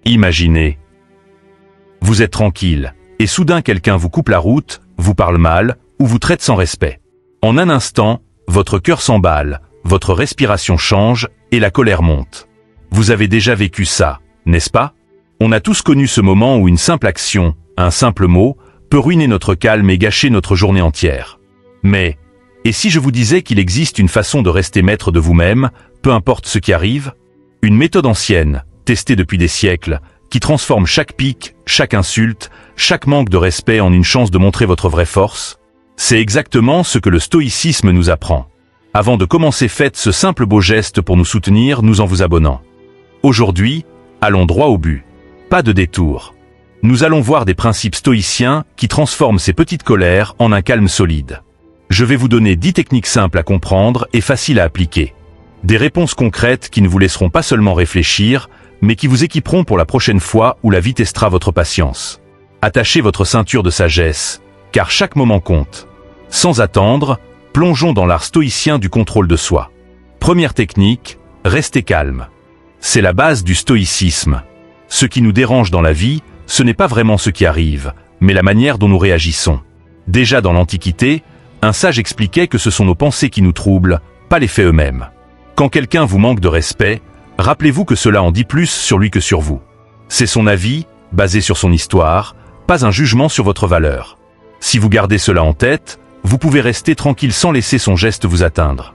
Imaginez. Vous êtes tranquille, et soudain quelqu'un vous coupe la route, vous parle mal, ou vous traite sans respect. En un instant, votre cœur s'emballe, votre respiration change, et la colère monte. Vous avez déjà vécu ça, n'est-ce pas? On a tous connu ce moment où une simple action, un simple mot, peut ruiner notre calme et gâcher notre journée entière. Mais, et si je vous disais qu'il existe une façon de rester maître de vous-même, peu importe ce qui arrive? Une méthode ancienne, testée depuis des siècles, qui transforme chaque pique, chaque insulte, chaque manque de respect en une chance de montrer votre vraie force? C'est exactement ce que le stoïcisme nous apprend. Avant de commencer, faites ce simple beau geste pour nous soutenir, nous en vous abonnant. Aujourd'hui, allons droit au but. Pas de détour. Nous allons voir des principes stoïciens qui transforment ces petites colères en un calme solide. Je vais vous donner 10 techniques simples à comprendre et faciles à appliquer. Des réponses concrètes qui ne vous laisseront pas seulement réfléchir, mais qui vous équiperont pour la prochaine fois où la vie testera votre patience. Attachez votre ceinture de sagesse, car chaque moment compte. Sans attendre, plongeons dans l'art stoïcien du contrôle de soi. Première technique, restez calme. C'est la base du stoïcisme. Ce qui nous dérange dans la vie, ce n'est pas vraiment ce qui arrive, mais la manière dont nous réagissons. Déjà dans l'Antiquité, un sage expliquait que ce sont nos pensées qui nous troublent, pas les faits eux-mêmes. Quand quelqu'un vous manque de respect, rappelez-vous que cela en dit plus sur lui que sur vous. C'est son avis, basé sur son histoire, pas un jugement sur votre valeur. Si vous gardez cela en tête, vous pouvez rester tranquille sans laisser son geste vous atteindre.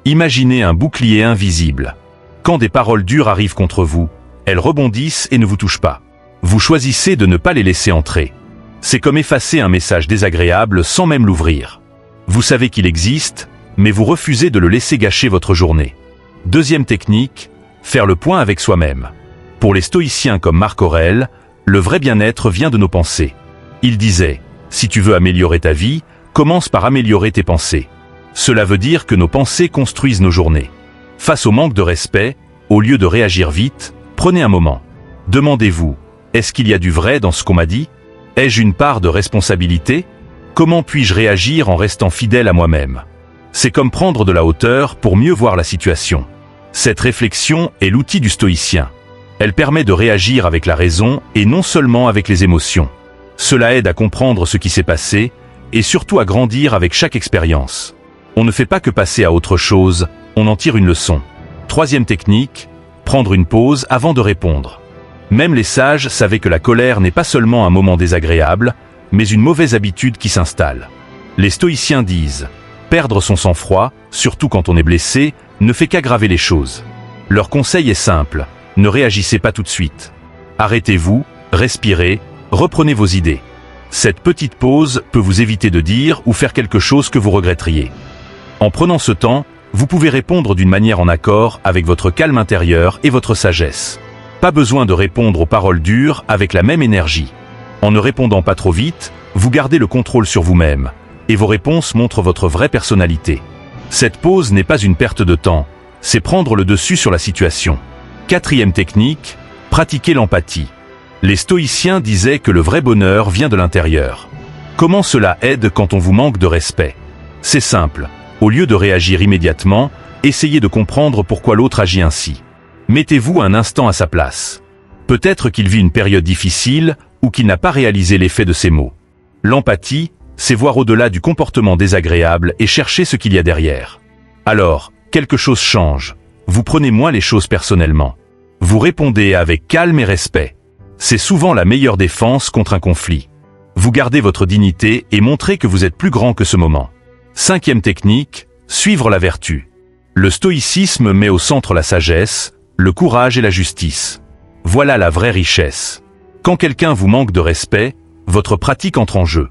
Imaginez un bouclier invisible. Quand des paroles dures arrivent contre vous, elles rebondissent et ne vous touchent pas. Vous choisissez de ne pas les laisser entrer. C'est comme effacer un message désagréable sans même l'ouvrir. Vous savez qu'il existe, mais vous refusez de le laisser gâcher votre journée. Deuxième technique, faire le point avec soi-même. Pour les stoïciens comme Marc Aurèle, le vrai bien-être vient de nos pensées. Il disait, si tu veux améliorer ta vie, commence par améliorer tes pensées. Cela veut dire que nos pensées construisent nos journées. Face au manque de respect, au lieu de réagir vite, prenez un moment. Demandez-vous, est-ce qu'il y a du vrai dans ce qu'on m'a dit? Ai-je une part de responsabilité? Comment puis-je réagir en restant fidèle à moi-même? C'est comme prendre de la hauteur pour mieux voir la situation. Cette réflexion est l'outil du stoïcien. Elle permet de réagir avec la raison et non seulement avec les émotions. Cela aide à comprendre ce qui s'est passé et surtout à grandir avec chaque expérience. On ne fait pas que passer à autre chose, on en tire une leçon. Troisième technique, prendre une pause avant de répondre. Même les sages savaient que la colère n'est pas seulement un moment désagréable, mais une mauvaise habitude qui s'installe. Les stoïciens disent, perdre son sang-froid, surtout quand on est blessé, ne fait qu'aggraver les choses. Leur conseil est simple, ne réagissez pas tout de suite. Arrêtez-vous, respirez, reprenez vos idées. Cette petite pause peut vous éviter de dire ou faire quelque chose que vous regretteriez. En prenant ce temps, vous pouvez répondre d'une manière en accord avec votre calme intérieur et votre sagesse. Pas besoin de répondre aux paroles dures avec la même énergie. En ne répondant pas trop vite, vous gardez le contrôle sur vous-même, et vos réponses montrent votre vraie personnalité. Cette pause n'est pas une perte de temps, c'est prendre le dessus sur la situation. Quatrième technique, pratiquer l'empathie. Les stoïciens disaient que le vrai bonheur vient de l'intérieur. Comment cela aide quand on vous manque de respect? C'est simple, au lieu de réagir immédiatement, essayez de comprendre pourquoi l'autre agit ainsi. Mettez-vous un instant à sa place. Peut-être qu'il vit une période difficile ou qu'il n'a pas réalisé l'effet de ses mots. L'empathie, c'est voir au-delà du comportement désagréable et chercher ce qu'il y a derrière. Alors, quelque chose change. Vous prenez moins les choses personnellement. Vous répondez avec calme et respect. C'est souvent la meilleure défense contre un conflit. Vous gardez votre dignité et montrez que vous êtes plus grand que ce moment. Cinquième technique, suivre la vertu. Le stoïcisme met au centre la sagesse, le courage et la justice. Voilà la vraie richesse. Quand quelqu'un vous manque de respect, votre pratique entre en jeu.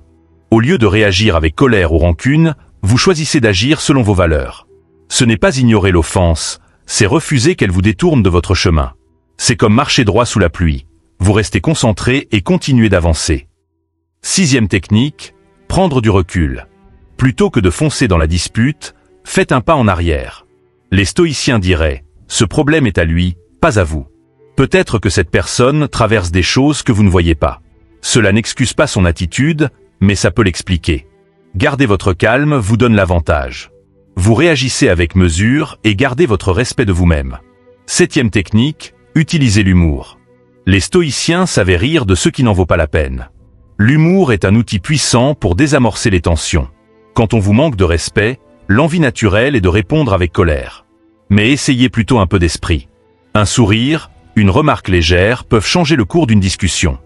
Au lieu de réagir avec colère ou rancune, vous choisissez d'agir selon vos valeurs. Ce n'est pas ignorer l'offense, c'est refuser qu'elle vous détourne de votre chemin. C'est comme marcher droit sous la pluie. Vous restez concentré et continuez d'avancer. Sixième technique, prendre du recul. Plutôt que de foncer dans la dispute, faites un pas en arrière. Les stoïciens diraient, ce problème est à lui, pas à vous. Peut-être que cette personne traverse des choses que vous ne voyez pas. Cela n'excuse pas son attitude, mais ça peut l'expliquer. Garder votre calme vous donne l'avantage. Vous réagissez avec mesure et gardez votre respect de vous-même. Septième technique, utilisez l'humour. Les stoïciens savaient rire de ce qui n'en vaut pas la peine. L'humour est un outil puissant pour désamorcer les tensions. Quand on vous manque de respect, l'envie naturelle est de répondre avec colère. Mais essayez plutôt un peu d'esprit. Un sourire, une remarque légère peuvent changer le cours d'une discussion.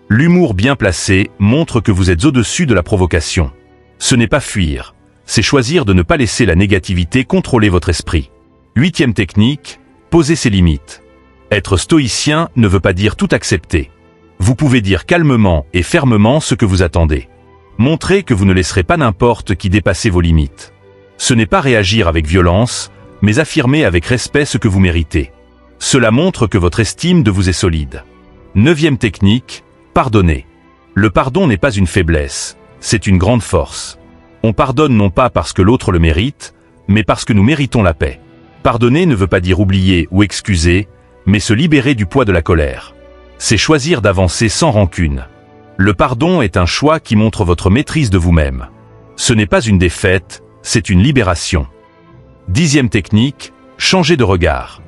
L'humour bien placé montre que vous êtes au-dessus de la provocation. Ce n'est pas fuir, c'est choisir de ne pas laisser la négativité contrôler votre esprit. 8e technique, poser ses limites. Être stoïcien ne veut pas dire tout accepter. Vous pouvez dire calmement et fermement ce que vous attendez. Montrez que vous ne laisserez pas n'importe qui dépasser vos limites. Ce n'est pas réagir avec violence, mais affirmer avec respect ce que vous méritez. Cela montre que votre estime de vous est solide. 9e technique, pardonner. Le pardon n'est pas une faiblesse, c'est une grande force. On pardonne non pas parce que l'autre le mérite, mais parce que nous méritons la paix. Pardonner ne veut pas dire oublier ou excuser, mais se libérer du poids de la colère. C'est choisir d'avancer sans rancune. Le pardon est un choix qui montre votre maîtrise de vous-même. Ce n'est pas une défaite, c'est une libération. 10e technique, changer de regard.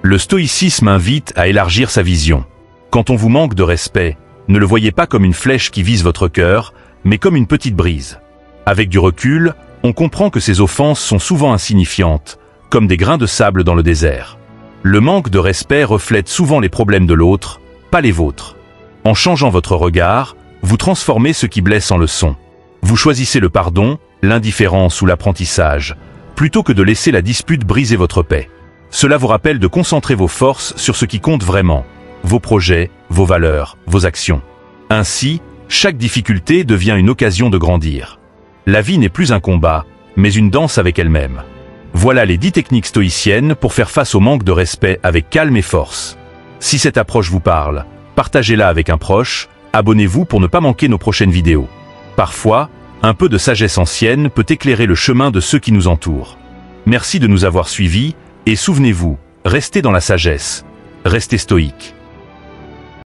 Le stoïcisme invite à élargir sa vision. Quand on vous manque de respect, ne le voyez pas comme une flèche qui vise votre cœur, mais comme une petite brise. Avec du recul, on comprend que ces offenses sont souvent insignifiantes, comme des grains de sable dans le désert. Le manque de respect reflète souvent les problèmes de l'autre, pas les vôtres. En changeant votre regard, vous transformez ce qui blesse en leçon. Vous choisissez le pardon, l'indifférence ou l'apprentissage, plutôt que de laisser la dispute briser votre paix. Cela vous rappelle de concentrer vos forces sur ce qui compte vraiment, vos projets, vos valeurs, vos actions. Ainsi, chaque difficulté devient une occasion de grandir. La vie n'est plus un combat, mais une danse avec elle-même. Voilà les 10 techniques stoïciennes pour faire face au manque de respect avec calme et force. Si cette approche vous parle, partagez-la avec un proche, abonnez-vous pour ne pas manquer nos prochaines vidéos. Parfois, un peu de sagesse ancienne peut éclairer le chemin de ceux qui nous entourent. Merci de nous avoir suivis, et souvenez-vous, restez dans la sagesse, restez stoïque.